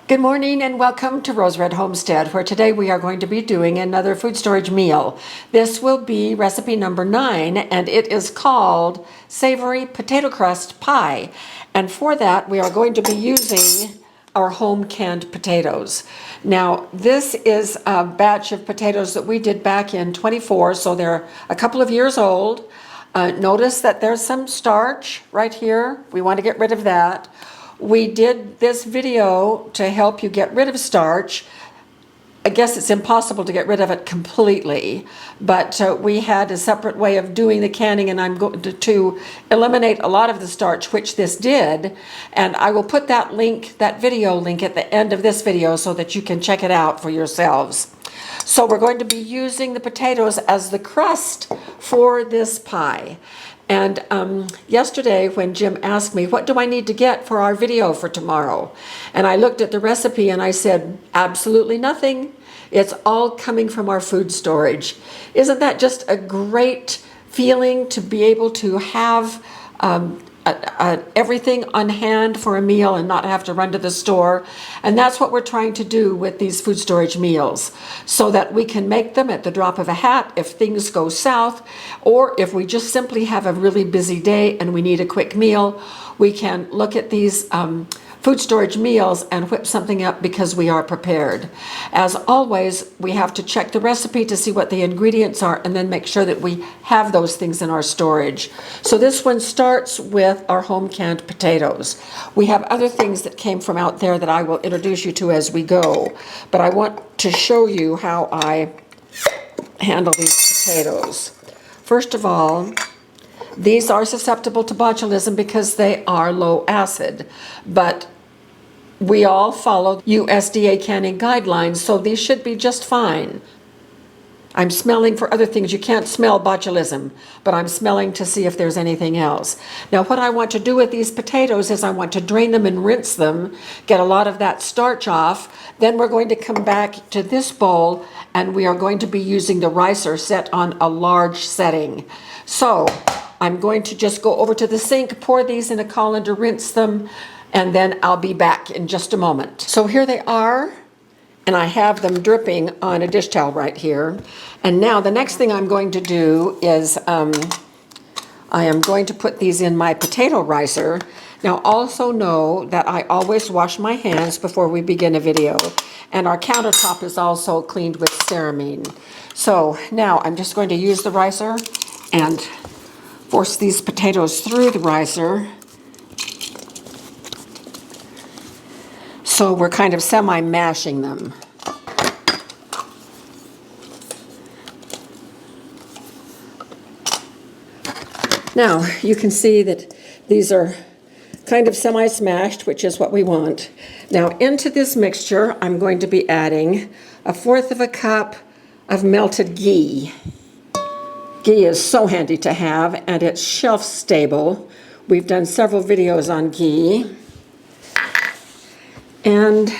Good morning and welcome to Rose Red Homestead, where today we are going to be doing another food storage meal. This will be recipe number 9, and it is called Savory Potato Crust Pie. And for that, we are going to be using our home canned potatoes. Now, this is a batch of potatoes that we did back in 24, so they're a couple of years old. Notice that there's some starch right here. We want to get rid of that. We did this video to help you get rid of starch. I guess it's impossible to get rid of it completely, but we had a separate way of doing the canning, and I'm going to eliminate a lot of the starch, which this did, and I will put that link, that video link, at the end of this video so that you can check it out for yourselves. So we're going to be using the potatoes as the crust for this pie. And yesterday when Jim asked me, what do I need to get for our video for tomorrow? And I looked at the recipe and I said, absolutely nothing. It's all coming from our food storage. Isn't that just a great feeling to be able to have everything on hand for a meal and not have to run to the store? And that's what we're trying to do with these food storage meals, so that we can make them at the drop of a hat if things go south, or if we just simply have a really busy day and we need a quick meal, we can look at these food storage meals and whip something up because we are prepared. As always, we have to check the recipe to see what the ingredients are and then make sure that we have those things in our storage. So this one starts with our home canned potatoes. We have other things that came from out there that I will introduce you to as we go, but I want to show you how I handle these potatoes. First of all, these are susceptible to botulism because they are low acid, but we all follow USDA canning guidelines, so these should be just fine. I'm smelling for other things. You can't smell botulism, but I'm smelling to see if there's anything else. Now, what I want to do with these potatoes is I want to drain them and rinse them, get a lot of that starch off. Then we're going to come back to this bowl, and we are going to be using the ricer set on a large setting. So I'm going to just go over to the sink, pour these in a colander, rinse them, and then I'll be back in just a moment. So here they are, and I have them dripping on a dish towel right here. And now the next thing I'm going to do is I am going to put these in my potato ricer. Now also know that I always wash my hands before we begin a video, and our countertop is also cleaned with Ceramine. So now I'm just going to use the ricer and force these potatoes through the ricer. So we're kind of semi-mashing them. Now you can see that these are kind of semi-smashed, which is what we want. Now into this mixture, I'm going to be adding 1/4 cup of melted ghee. Ghee is so handy to have, and it's shelf stable. We've done several videos on ghee. And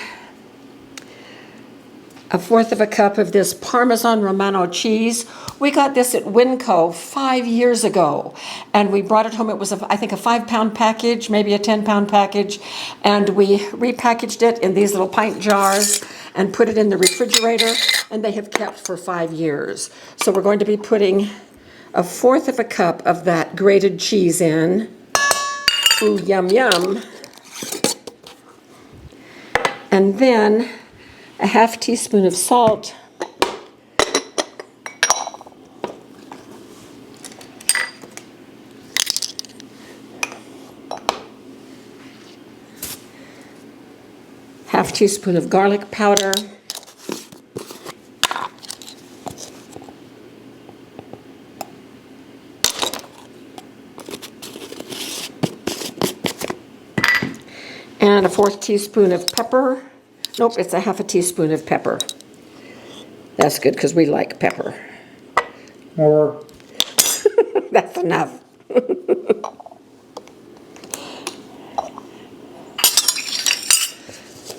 1/4 cup of this Parmesan Romano cheese. We got this at Winco 5 years ago, and we brought it home. It was, I think, a 5-pound package, maybe a 10-pound package, and we repackaged it in these little pint jars and put it in the refrigerator, and they have kept for 5 years. So we're going to be putting 1/4 cup of that grated cheese in. Ooh, yum, yum. And then a 1/2 teaspoon of salt, half teaspoon of garlic powder, and a 1/4 teaspoon of pepper. Nope, it's a 1/2 teaspoon of pepper. That's good because we like pepper. More. That's enough.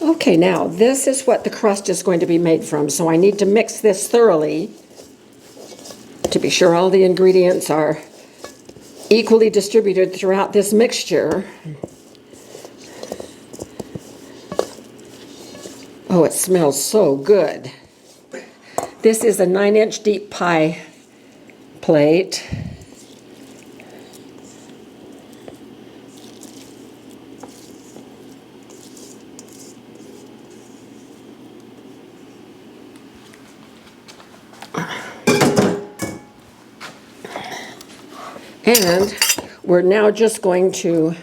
Okay, now this is what the crust is going to be made from, so I need to mix this thoroughly to be sure all the ingredients are equally distributed throughout this mixture. Oh, it smells so good. This is a 9-inch deep pie plate. And we're now just going to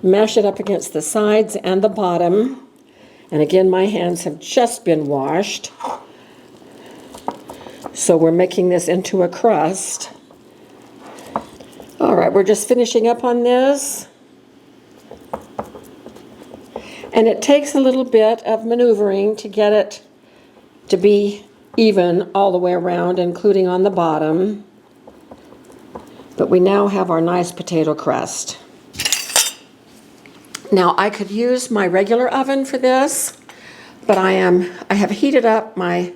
mash it up against the sides and the bottom. And again, my hands have just been washed. So we're making this into a crust. All right, we're just finishing up on this. And it takes a little bit of maneuvering to get it to be even all the way around, including on the bottom. But we now have our nice potato crust. Now I could use my regular oven for this, but I have heated up my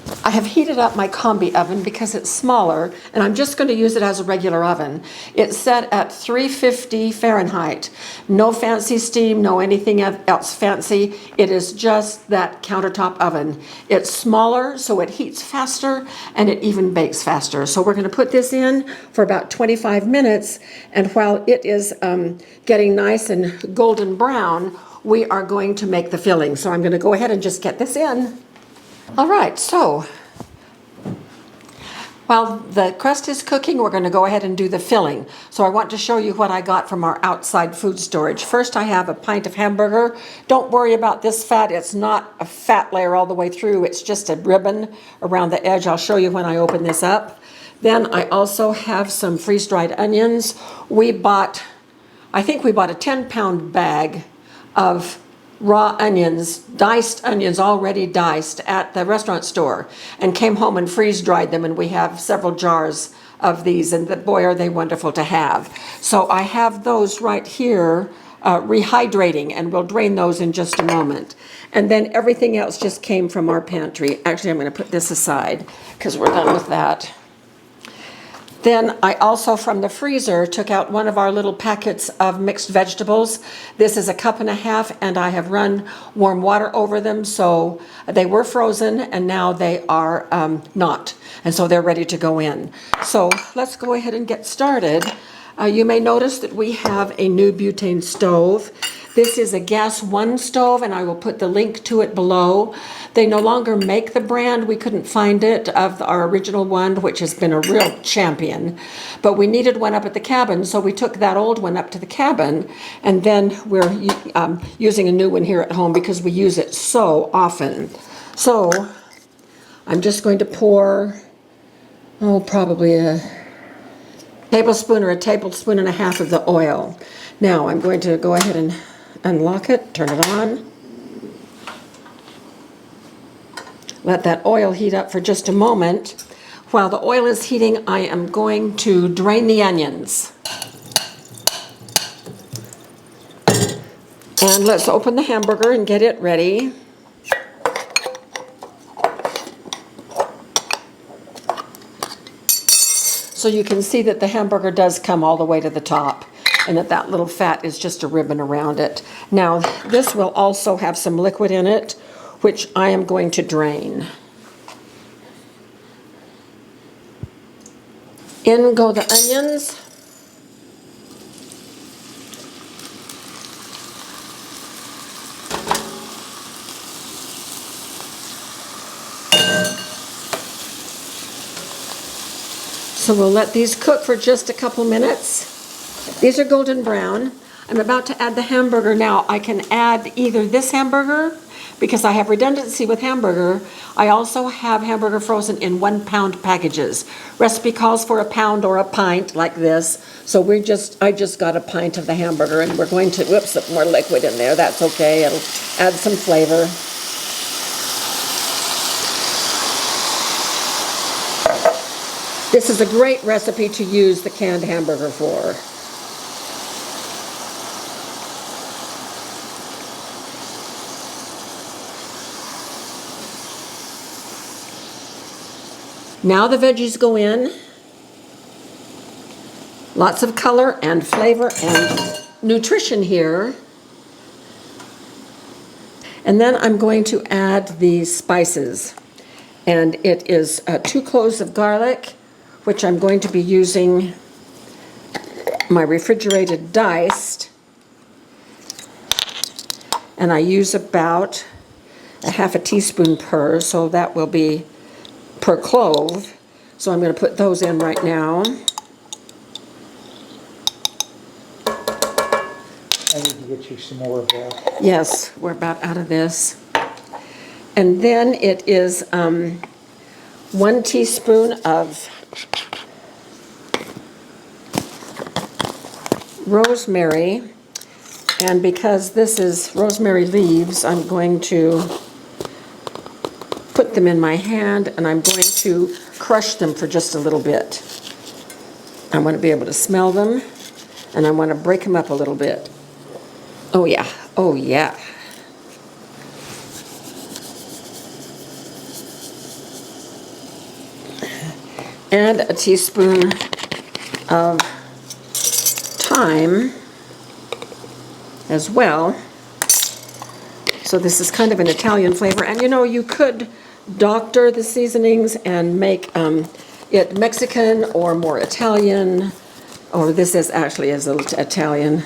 combi oven because it's smaller, and I'm just going to use it as a regular oven. It's set at 350 Fahrenheit. No fancy steam, no anything else fancy. It is just that countertop oven. It's smaller, so it heats faster, and it even bakes faster. So we're going to put this in for about 25 minutes, and while it is getting nice and golden brown, we are going to make the filling. So I'm going to go ahead and just get this in. All right, so while the crust is cooking, we're going to go ahead and do the filling. So I want to show you what I got from our outside food storage. First, I have a pint of hamburger. Don't worry about this fat. It's not a fat layer all the way through. It's just a ribbon around the edge. I'll show you when I open this up. Then I also have some freeze-dried onions. I think we bought a 10-pound bag of raw onions, diced onions, already diced at the restaurant store, and came home and freeze-dried them, and we have several jars of these, and boy, are they wonderful to have. So I have those right here rehydrating, and we'll drain those in just a moment. And then everything else just came from our pantry. Actually, I'm going to put this aside because we're done with that. Then I also, from the freezer, took out one of our little packets of mixed vegetables. This is a 1.5 cups, and I have run warm water over them, so they were frozen, and now they are not, and so they're ready to go in. So let's go ahead and get started. You may notice that we have a new butane stove. This is a gas 1 stove, and I will put the link to it below. They no longer make the brand. We couldn't find it of our original one, which has been a real champion. But we needed one up at the cabin, so we took that old one up to the cabin, and then we're using a new one here at home because we use it so often. So I'm just going to pour, probably a tablespoon or a tablespoon and a half of the oil. Now I'm going to go ahead and unlock it, turn it on. Let that oil heat up for just a moment. While the oil is heating, I am going to drain the onions. And let's open the hamburger and get it ready. So you can see that the hamburger does come all the way to the top, and that little fat is just a ribbon around it. Now, this will also have some liquid in it, which I am going to drain. In go the onions. So we'll let these cook for just a couple minutes. These are golden brown. I'm about to add the hamburger now. I can add either this hamburger, because I have redundancy with hamburger. I also have hamburger frozen in 1-pound packages. Recipe calls for a pound or a pint like this. So I just got a pint of the hamburger, and we're going to, put more liquid in there. That's okay, it'll add some flavor. This is a great recipe to use the canned hamburger for. Now the veggies go in. Lots of color and flavor and nutrition here. And then I'm going to add the spices. And it is 2 cloves of garlic, which I'm going to be using my refrigerated diced. And I use about a half a teaspoon per, so that will be per clove. So I'm going to put those in right now. I need to get you some more of that. Yes, we're about out of this. And then it is 1 teaspoon of rosemary. And because this is rosemary leaves, I'm going to put them in my hand and I'm going to crush them for just a little bit. I want to be able to smell them and I want to break them up a little bit. Oh yeah, oh yeah. And a teaspoon of thyme as well. So this is kind of an Italian flavor. And you know, you could doctor the seasonings and make it Mexican or more Italian, or this is actually is Italian.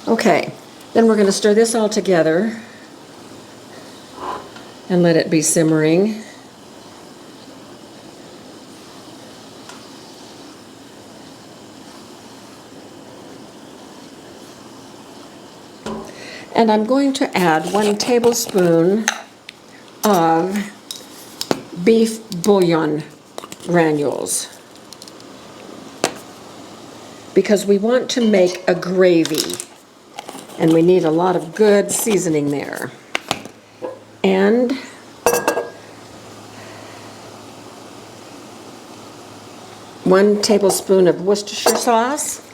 Okay, then we're going to stir this all together and let it be simmering. And I'm going to add 1 tablespoon of beef bouillon granules because we want to make a gravy and we need a lot of good seasoning there. And one tablespoon of Worcestershire sauce.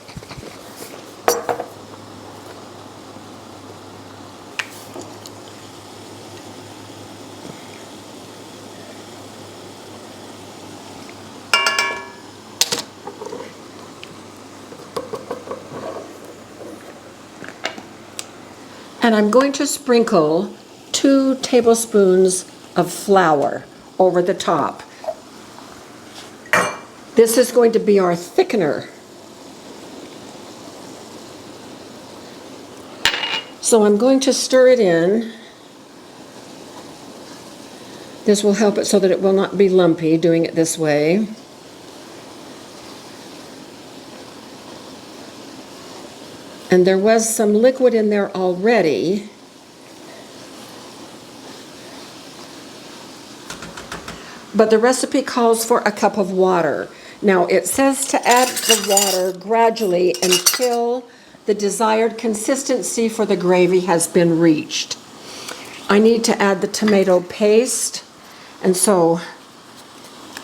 And I'm going to sprinkle 2 tablespoons of flour over the top. This is going to be our thickener. So I'm going to stir it in. This will help it so that it will not be lumpy doing it this way. And there was some liquid in there already. But the recipe calls for a cup of water. Now it says to add the water gradually until the desired consistency for the gravy has been reached. I need to add the tomato paste, and so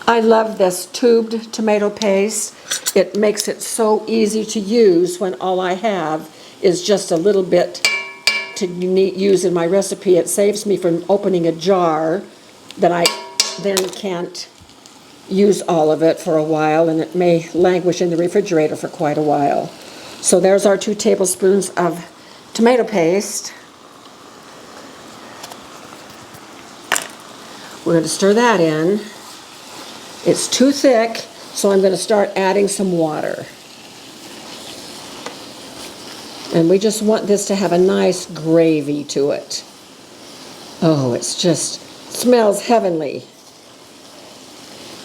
I love this tubed tomato paste. It makes it so easy to use when all I have is just a little bit to use in my recipe. It saves me from opening a jar that I then can't use all of it for a while, and it may languish in the refrigerator for quite a while. So there's our 2 tablespoons of tomato paste. We're going to stir that in. It's too thick, so I'm going to start adding some water. And we just want this to have a nice gravy to it. Oh, it's just smells heavenly.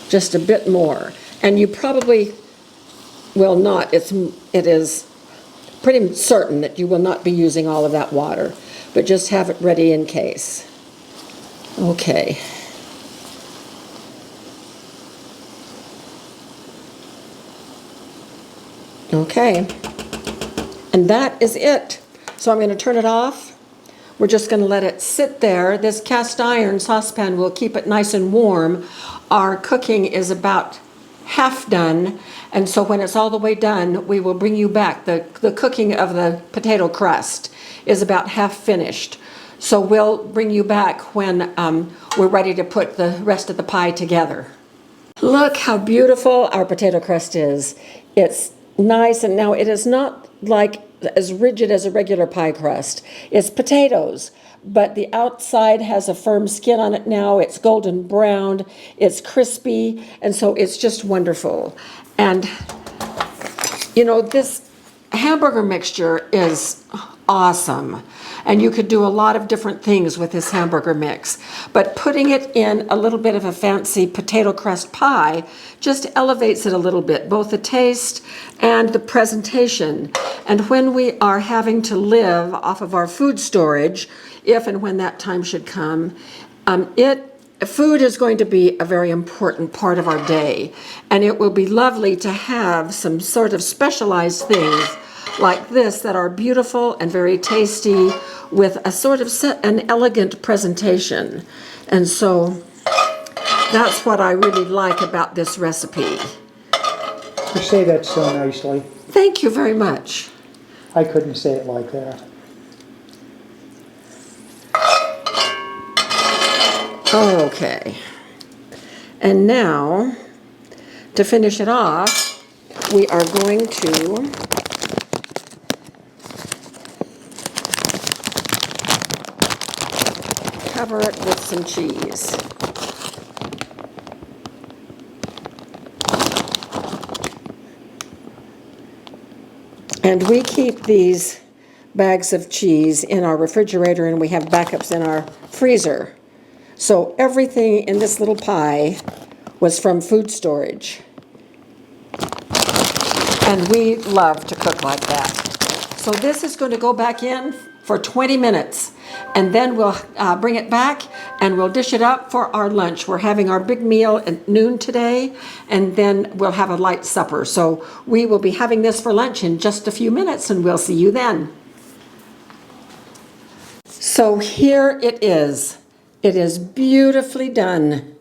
Just a bit more. And you probably will not. It is pretty certain that you will not be using all of that water, but just have it ready in case. Okay. Okay, and that is it. So I'm going to turn it off. We're just going to let it sit there. This cast iron saucepan will keep it nice and warm. Our cooking is about half done, and so when it's all the way done, we will bring you back. The cooking of the potato crust is about half finished. So we'll bring you back when we're ready to put the rest of the pie together. Look how beautiful our potato crust is. It's nice, and now it is not like as rigid as a regular pie crust. It's potatoes, but the outside has a firm skin on it now. It's golden brown, it's crispy, and so it's just wonderful. And you know, this hamburger mixture is awesome. And you could do a lot of different things with this hamburger mix. But putting it in a little bit of a fancy potato crust pie just elevates it a little bit, both the taste and the presentation. And when we are having to live off of our food storage, if and when that time should come, food is going to be a very important part of our day. And it will be lovely to have some sort of specialized things like this that are beautiful and very tasty with a sort of an elegant presentation. And so that's what I really like about this recipe. You say that so nicely. Thank you very much. I couldn't say it like that. Okay. And now, to finish it off, we are going to cover it with some cheese. And we keep these bags of cheese in our refrigerator, and we have backups in our freezer. So everything in this little pie was from food storage. And we love to cook like that. So this is going to go back in for 20 minutes. And then we'll bring it back and we'll dish it up for our lunch. We're having our big meal at noon today, and then we'll have a light supper. So we will be having this for lunch in just a few minutes, and we'll see you then. So here it is. It is beautifully done.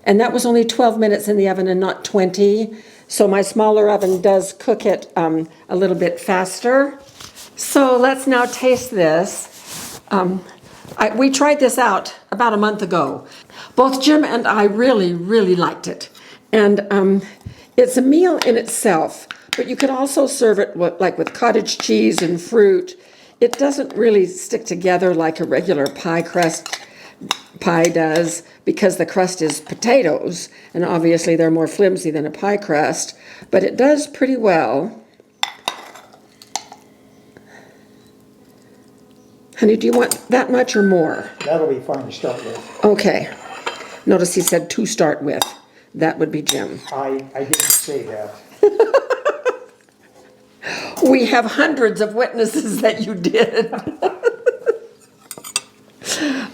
And that was only 12 minutes in the oven and not 20. So my smaller oven does cook it a little bit faster. So let's now taste this. We tried this out about a month ago. Both Jim and I really, really liked it. And it's a meal in itself, but you can also serve it with cottage cheese and fruit. It doesn't really stick together like a regular pie crust pie does, because the crust is potatoes, and obviously they're more flimsy than a pie crust, but it does pretty well. Honey, do you want that much or more? That'll be fine to start with. Okay. Notice he said to start with. That would be Jim. I didn't say that. We have hundreds of witnesses that you did.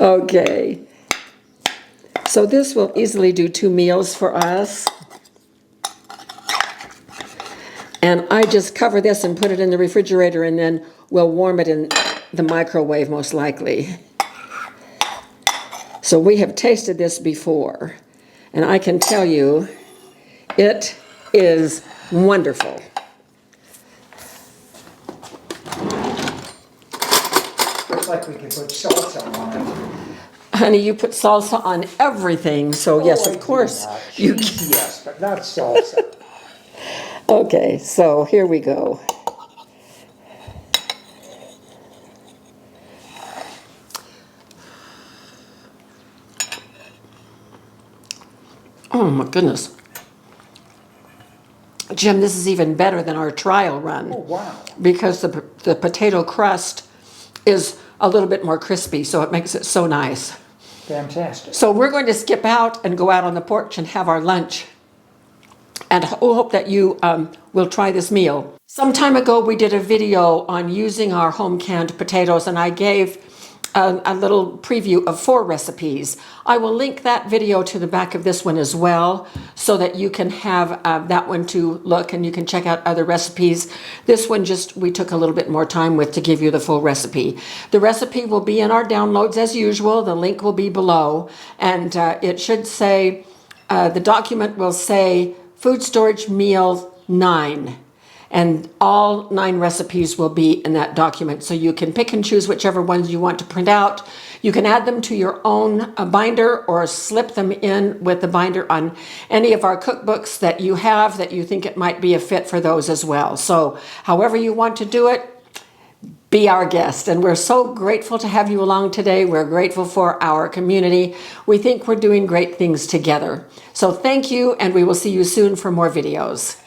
Okay. So this will easily do 2 meals for us. And I just cover this and put it in the refrigerator, and then we'll warm it in the microwave most likely. So we have tasted this before, and I can tell you it is wonderful. Looks like we can put salsa on it. Honey, you put salsa on everything, so yes, of course. You Cheese, yes, but not salsa. Okay, so here we go. Oh my goodness. Jim, this is even better than our trial run. Oh, wow. Because the potato crust is a little bit more crispy, so it makes it so nice. Fantastic. So we're going to skip out and go out on the porch and have our lunch. And we'll hope that you will try this meal. Some time ago, we did a video on using our home canned potatoes, and I gave a little preview of 4 recipes. I will link that video to the back of this one as well, so that you can have that one to look and you can check out other recipes. This one we took a little bit more time with to give you the full recipe. The recipe will be in our downloads as usual. The link will be below, and it should say, the document will say Food Storage Meal 9. And all 9 recipes will be in that document. So you can pick and choose whichever ones you want to print out. You can add them to your own binder or slip them in with the binder on any of our cookbooks that you have that you think it might be a fit for those as well. So however you want to do it, be our guest. And we're so grateful to have you along today. We're grateful for our community. We think we're doing great things together. So thank you, and we will see you soon for more videos.